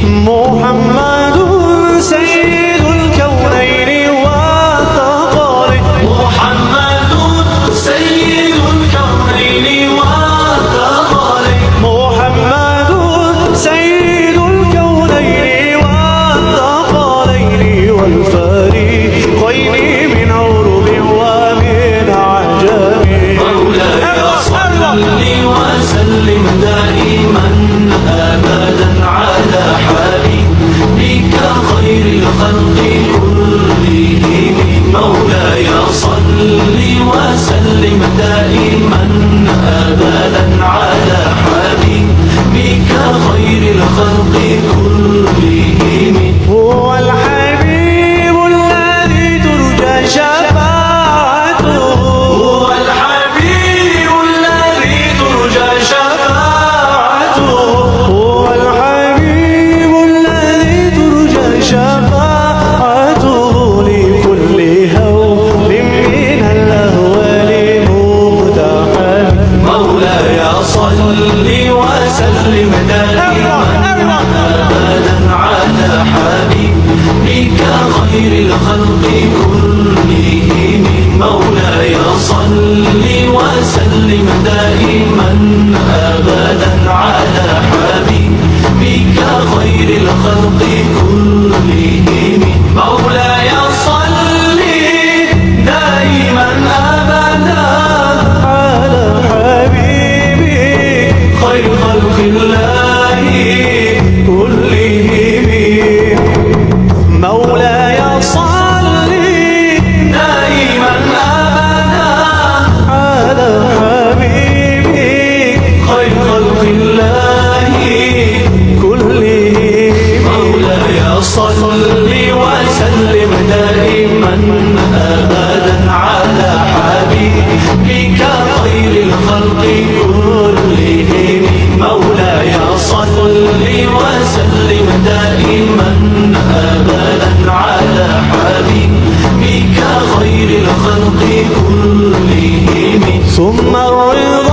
محمد سيد الكونين والثقلين، محمد سيد الكونين والثقلين، محمد سيد الكونين والثقلين والفريقين من عرب ومن عجم. مولاي صل وسلم دائما أبدا على حبيبك خير الخلق كلهم. مولاي صل وسلم دائما أبدا على حبيبك خير الخلق كلهم. هو الحبيب الذي ترجى شفاعته، هو الحبيب الذي ترجى شفاعته، هو الحبيب الذي ترجى شفاعته لكل هول من الأهوال مقتحم. مولاي صل وسلم دائما أبدا على حبيبك خير الخلق كلهم. مولاي صل وسلم دائما أبدا على حبيبك خير الخلق كلهم. مولاي صل دائما أبدا على حبيبي خير خلق الله كلهم. مولاي صل دائما أبدا على حبيبي خير خلق الله كلهم. مولاي صل وسلم دائما أبدا على حبيبك خير الخلق كلهم. مولاي صل وسلم دائما أبدا على حبيبك خير الخلق كلهم. ثم الرضا